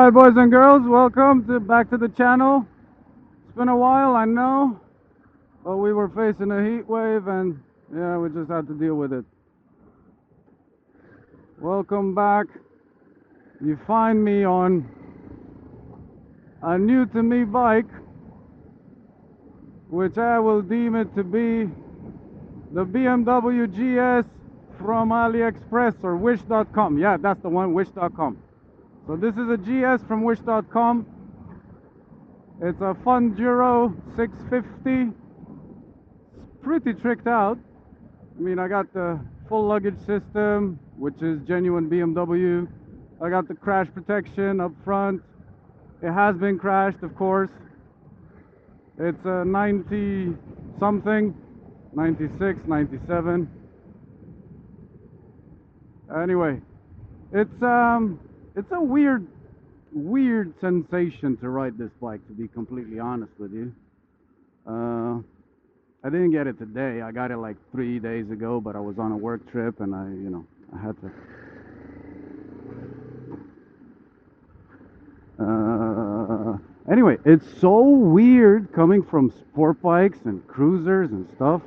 Alright, boys and girls, welcome back to the channel. It's been a while, I know, but we were facing a heat wave and yeah, we just had to deal with it. Welcome back. You find me on a new to me bike, which I will deem it to be the BMW GS from AliExpress or Wish.com. Yeah, that's the one, Wish.com. So this is a GS from Wish.com. It's a Funduro 650. It's pretty tricked out. I mean, I got the full luggage system, which is genuine BMW. I got the crash protection up front. It has been crashed, of course. It's a 90 something, 96, 97. Anyway, it's a weird sensation to ride this bike, to be completely honest with you. I didn't get it today. I got it like 3 days ago, but I was on a work trip and I had to. Anyway, it's so weird coming from sport bikes and cruisers and stuff,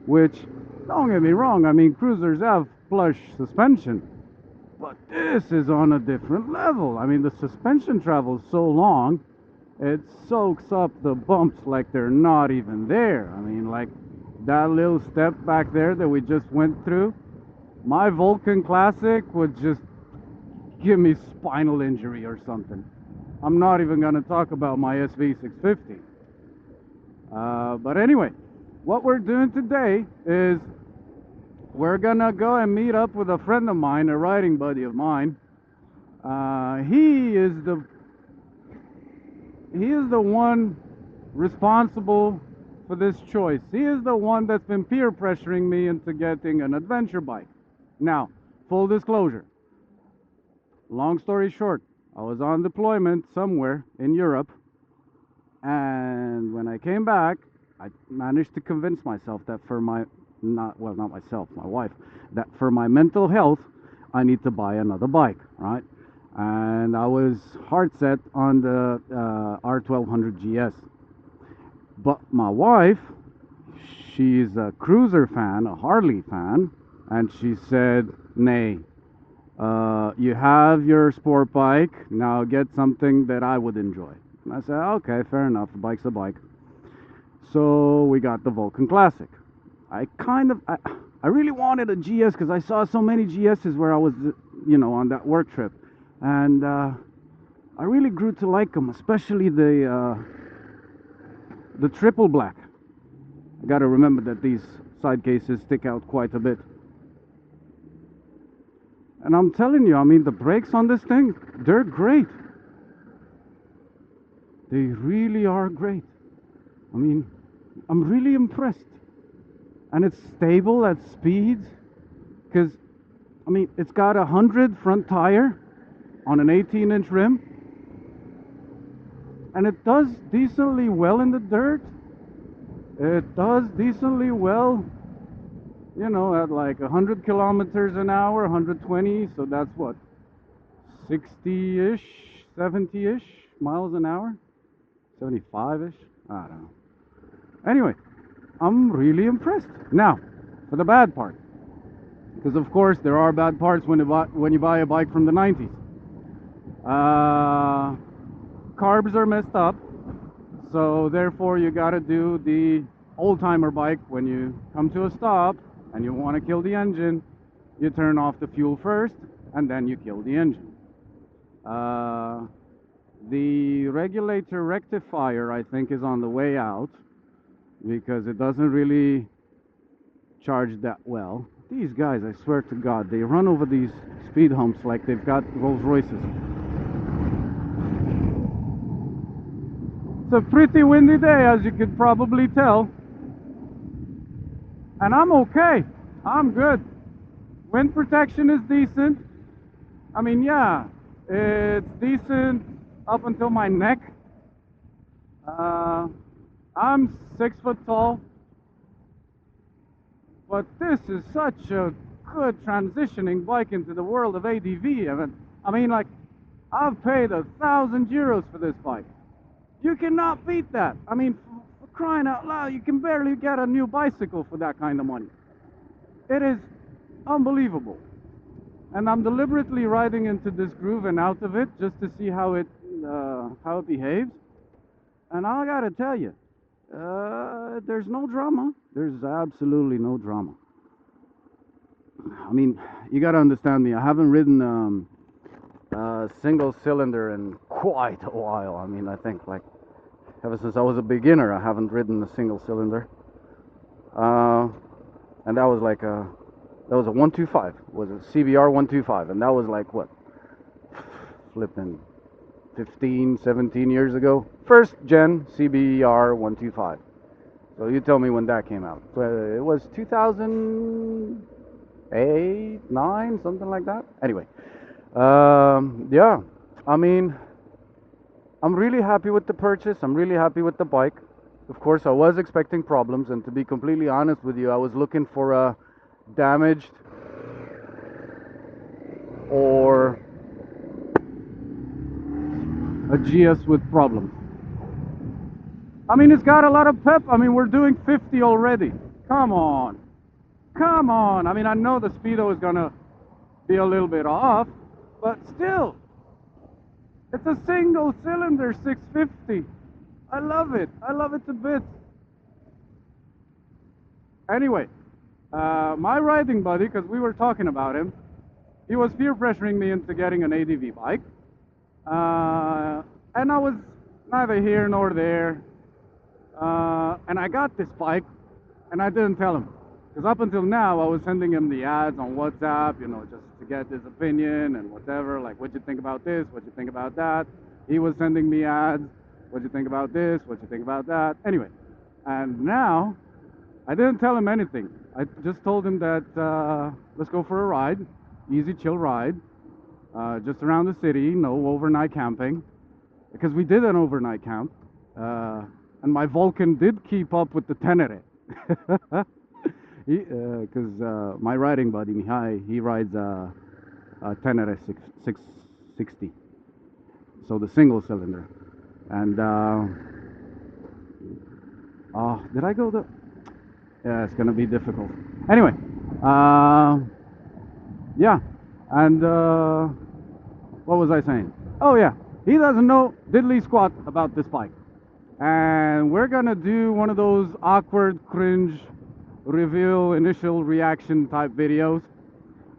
which, don't get me wrong, I mean, cruisers have plush suspension, but this is on a different level. I mean, the suspension travels so long, it soaks up the bumps like they're not even there. I mean, like that little step back there that we just went through, my Vulcan Classic would just give me spinal injury or something. I'm not even going to talk about my SV650. But anyway, what we're doing today is we're going to go and meet up with a friend of mine, a riding buddy of mine. He is the one responsible for this choice. He is the one that's been peer pressuring me into getting an adventure bike. Now, full disclosure, long story short, I was on deployment somewhere in Europe, and when I came back, I managed to convince myself that for my, not myself, my wife, that for my mental health, I need to buy another bike, right? And I was hard set on the R1200GS. But my wife, she's a cruiser fan, a Harley fan, and she said, nay, you have your sport bike, now get something that I would enjoy. And I said, okay, fair enough, a bike's a bike. So we got the Vulcan Classic. I really wanted a GS because I saw so many GSs where I was, on that work trip. And I really grew to like them, especially the triple black. I got to remember that these side cases stick out quite a bit. And I'm telling you, I mean, the brakes on this thing, they're great. They really are great. I mean, I'm really impressed. And it's stable at speeds. Because, I mean, it's got a 100 front tire on an 18-inch rim. And it does decently well in the dirt. It does decently well, at like 100 kilometers an hour, 120. So that's what, 60-ish, 70-ish miles an hour? 75-ish? I don't know. Anyway, I'm really impressed. Now, for the bad part. Because of course there are bad parts when you buy a bike from the 90s. Carbs are messed up, so therefore you gotta do the old-timer bike. When you come to a stop and you want to kill the engine, you turn off the fuel first and then you kill the engine. The regulator rectifier, I think, is on the way out because it doesn't really charge that well. These guys, I swear to God, they run over these speed humps like they've got Rolls Royces. It's a pretty windy day, as you could probably tell. And I'm okay. I'm good. Wind protection is decent. I mean, yeah, it's decent up until my neck. I'm 6 foot tall. But this is such a good transitioning bike into the world of ADV. I mean, like, I've paid 1,000 euros for this bike. You cannot beat that. I mean, for crying out loud, you can barely get a new bicycle for that kind of money. It is unbelievable. And I'm deliberately riding into this groove and out of it just to see how it behaves. And I gotta tell you, there's no drama. There's absolutely no drama. I mean, you gotta understand me. I haven't ridden single cylinder in quite a while. I mean, I think like ever since I was a beginner, I haven't ridden a single cylinder. And that was like a 125. Was a CBR 125, and that was like what, flipping 15, 17 years ago. First gen CBR 125. So you tell me when that came out. It was 2008, 9, something like that. Anyway, yeah. I mean, I'm really happy with the purchase. I'm really happy with the bike. Of course, I was expecting problems, and to be completely honest with you, I was looking for a damaged or a GS with problems. I mean, it's got a lot of pep. I mean, we're doing 50 already. Come on. Come on. I mean, I know the speedo is gonna be a little bit off, but still, it's a single cylinder 650. I love it. I love it to bits. Anyway, my riding buddy, because we were talking about him, he was peer pressuring me into getting an ADV bike. And I was neither here nor there. And I got this bike, and I didn't tell him. Because up until now, I was sending him the ads on WhatsApp, you know, just to get his opinion and whatever. Like, what'd you think about this? What'd you think about that? He was sending me ads. What'd you think about this? What'd you think about that? Anyway, and now, I didn't tell him anything. I just told him that, let's go for a ride. Easy, chill ride. Just around the city, no overnight camping. Because we did an overnight camp. And my Vulcan did keep up with the Tenere. Because my riding buddy Mihai, he rides a Tenere 660, so the single cylinder. And did I go the? Yeah, it's gonna be difficult. Anyway, yeah, and what was I saying? Oh yeah, he doesn't know diddly squat about this bike. And we're gonna do one of those awkward cringe reveal initial reaction type videos.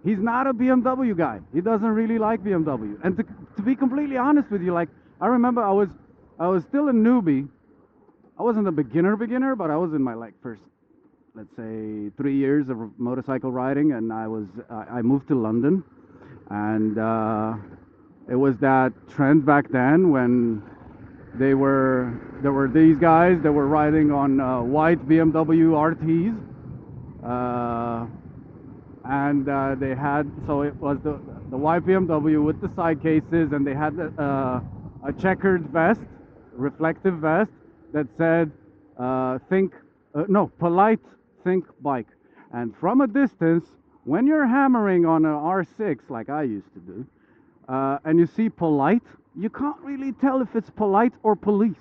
He's not a BMW guy. He doesn't really like BMW. And to be completely honest with you, like, I remember I was still a newbie. I wasn't a beginner, but I was in my like first, let's say, 3 years of motorcycle riding, and I moved to London, and it was that trend back then when there were these guys that were riding on white BMW RTs, and they had, so it was the white BMW with the side cases, and they had a checkered vest, reflective vest that said polite think bike. And from a distance, when you're hammering on an R6 like I used to do, and you see polite, you can't really tell if it's polite or police.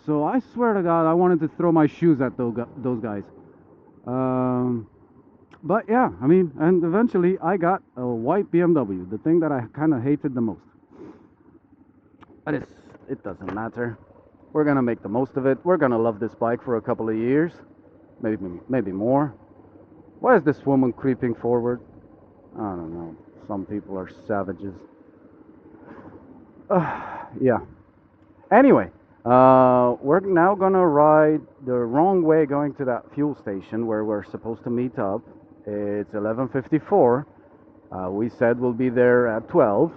So I swear to God, I wanted to throw my shoes at those guys. But yeah, I mean, and eventually I got a white BMW, the thing that I kind of hated the most. But it doesn't matter. We're gonna make the most of it. We're gonna love this bike for a couple of years, maybe more. Why is this woman creeping forward? I don't know. Some people are savages. Yeah. Anyway, we're now gonna ride the wrong way going to that fuel station where we're supposed to meet up. It's 11:54. We said we'll be there at 12.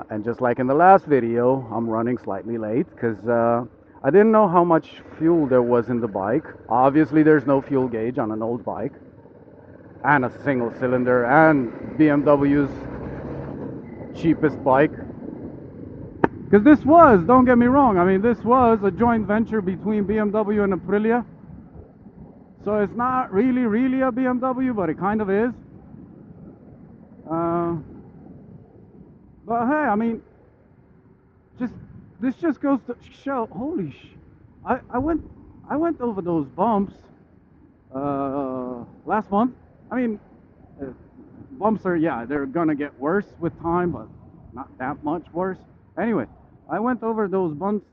And just like in the last video, I'm running slightly late because I didn't know how much fuel there was in the bike. Obviously, there's no fuel gauge on an old bike, and a single cylinder, and BMW's cheapest bike. Because this was, don't get me wrong, I mean, this was a joint venture between BMW and Aprilia. So it's not really a BMW, but it kind of is. But hey, I mean, just this just goes to show. Holy I went over those bumps last month. I mean, uh, bumps are, yeah, they're gonna get worse with time, but not that much worse. Anyway, I went over those bumps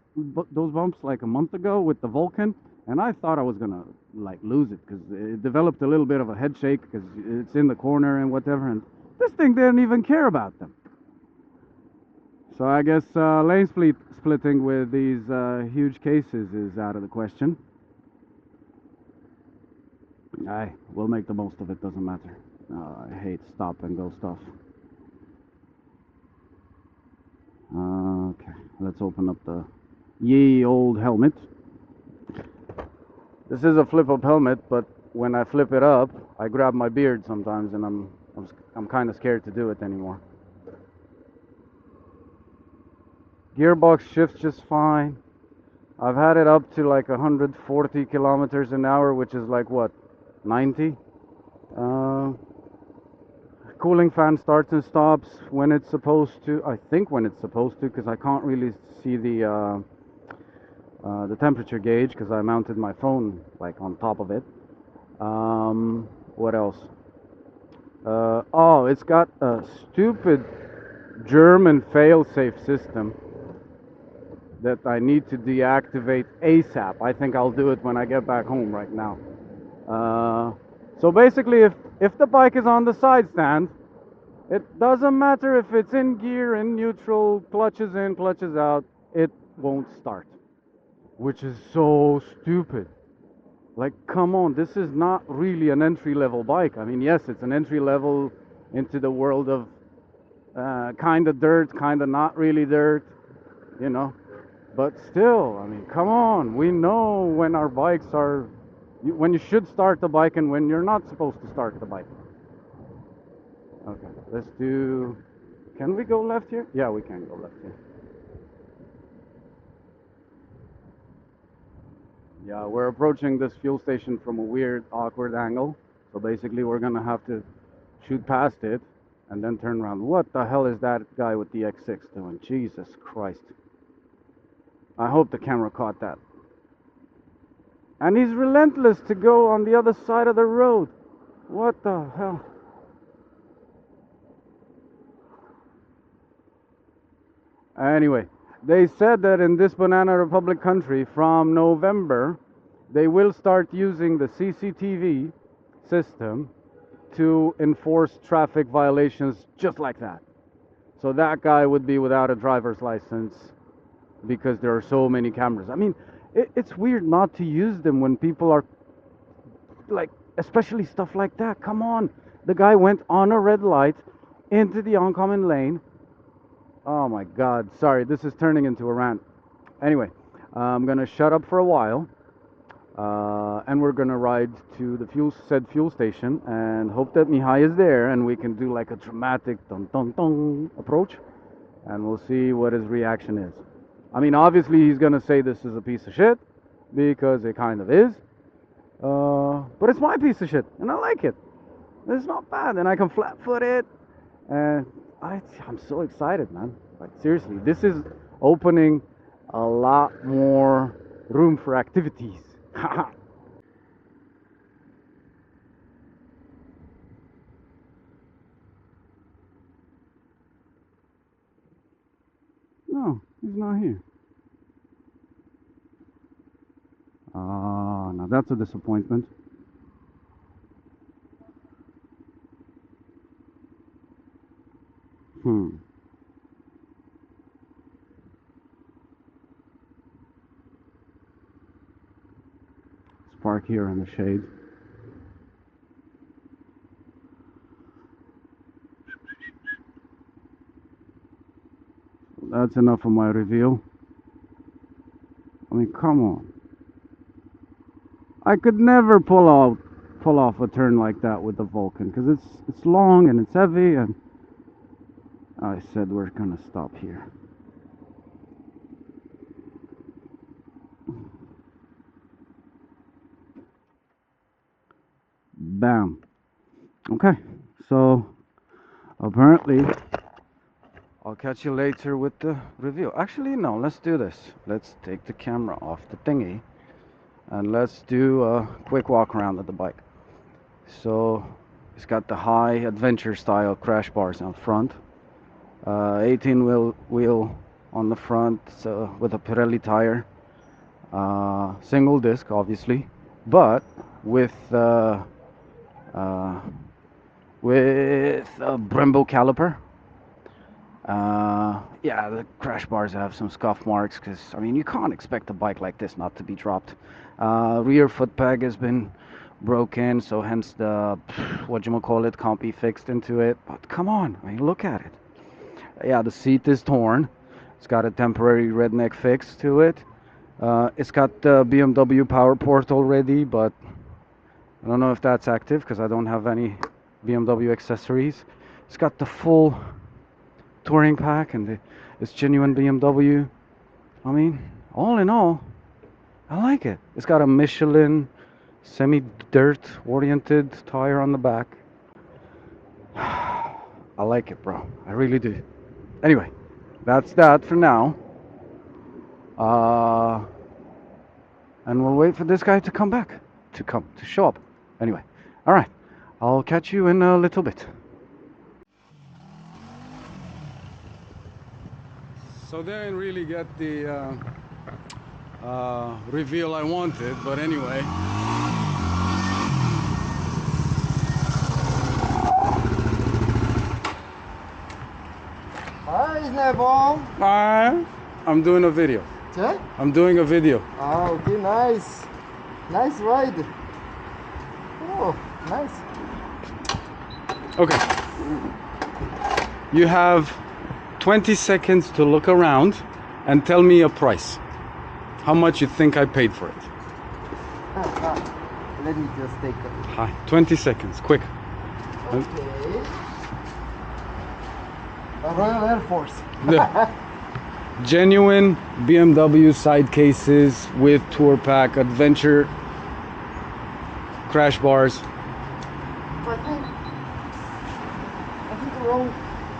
like a month ago with the Vulcan, and I thought I was gonna like lose it because it developed a little bit of a head shake because it's in the corner and whatever. And this thing didn't even care about them. So I guess splitting with these huge cases is out of the question. I will make the most of it. Doesn't matter. I hate stop and go stuff. Okay, let's open up the ye old helmet. This is a flip-up helmet, but when I flip it up, I grab my beard sometimes, and I'm kind of scared to do it anymore. Gearbox shifts just fine. I've had it up to like 140 kilometers an hour, which is like what, 90? Uh, Cooling fan starts and stops when it's supposed to. I think when it's supposed to, because I can't really see the temperature gauge because I mounted my phone like on top of it. What else? Oh, it's got a stupid German fail-safe system that I need to deactivate ASAP. I think I'll do it when I get back home right now. So basically, if the bike is on the side stand, it doesn't matter if it's in gear, in neutral, clutches in, clutches out, it won't start. Which is so stupid. Like, come on, this is not really an entry level bike. I mean, yes, it's an entry level into the world of kind of dirt, kind of not really dirt, you know. But still, I mean, come on, we know when our bikes are, when you should start the bike and when you're not supposed to start the bike. Okay, let's do, can we go left here? Yeah, we can go left here. Yeah, we're approaching this fuel station from a weird, awkward angle. So basically, we're gonna have to shoot past it and then turn around. What the hell is that guy with the X6 doing? Jesus Christ. I hope the camera caught that. And he's relentless to go on the other side of the road. What the hell? Anyway, they said that in this Banana Republic country from November, they will start using the CCTV system to enforce traffic violations just like that. So that guy would be without a driver's license because there are so many cameras. I mean, it's weird not to use them when people are like, especially stuff like that. Come on. The guy went on a red light into the oncoming lane. Oh my God. Sorry, this is turning into a rant. Anyway, I'm gonna shut up for a while. And we're gonna ride to the said fuel station and hope that Mihai is there and we can do like a dramatic dun dun dun approach, and we'll see what his reaction is. I mean, obviously he's gonna say this is a piece of shit because it kind of is, but it's my piece of shit and I like it. It's not bad, and I can flat foot it, and I'm so excited, man. Like seriously, this is opening a lot more room for activities. No, he's not here. Ah, now that's a disappointment. Hmm. Let's park here in the shade. That's enough of my reveal. I mean, come on. I could never pull off a turn like that with the Vulcan because it's long and it's heavy, and I said we're gonna stop here. Bam. Okay, so apparently I'll catch you later with the review. Actually, no, let's do this. Let's take the camera off the thingy and let's do a quick walk around of the bike. So it's got the high adventure style crash bars out front, 18 wheel on the front, with a Pirelli tire, single disc obviously, but with a Brembo caliper. Yeah, the crash bars have some scuff marks because, I mean, you can't expect a bike like this not to be dropped. Rear foot peg has been broken, so hence the, whatchamacallit, can't be fixed into it. But come on, I mean, look at it. Yeah, the seat is torn. It's got a temporary redneck fix to it. It's got the BMW power port already, but I don't know if that's active because I don't have any BMW accessories. It's got the full touring pack and it's genuine BMW. I mean, all in all, I like it. It's got a Michelin semi-dirt oriented tire on the back. I like it, bro. I really do. Anyway, that's that for now. And we'll wait for this guy to come back, to show up. Anyway, all right. I'll catch you in a little bit. So didn't really get the reveal I wanted, but anyway. Hi, Nebo. Hi. I'm doing a video. Yeah? I'm doing a video. Ah, okay, nice. Nice ride. Oh, nice. Okay. You have 20 seconds to look around and tell me a price. How much you think I paid for it? Let me just take a... Hi. 20 seconds, quick. Okay. A Royal Air Force. The genuine BMW side cases with tour pack, adventure crash bars. I think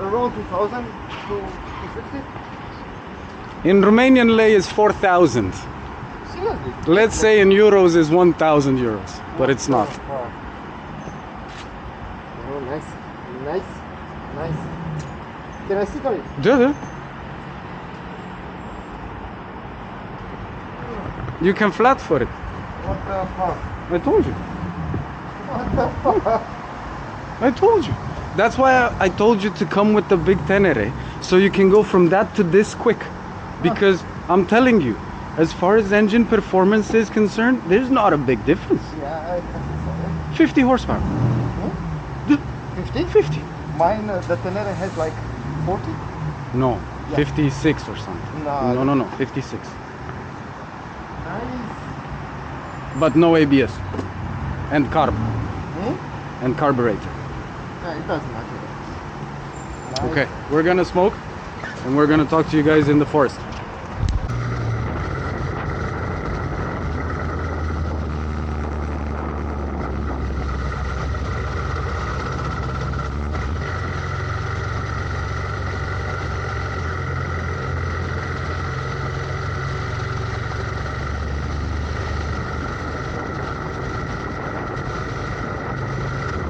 around 2,000 to 250. In Romanian lei is 4,000. Seriously? Let's say in euros is 1,000 euros, but it's not. Oh, nice. Nice. Nice. Can I sit on it? Yeah. You can flat for it. What the fuck? I told you. What the fuck? I told you. That's why I told you to come with the big Tenere, so you can go from that to this quick. Because I'm telling you, as far as engine performance is concerned, there's not a big difference. Yeah, I think so. 50 horsepower. Hmm? 50? 50. Mine, the Tenere has like 40? No, Yeah. 56 or something. No. No, 56. Nice. But no ABS. And carb. Hmm? And carburetor. Yeah, it doesn't matter. Nice. Okay, we're gonna smoke and we're gonna talk to you guys in the forest.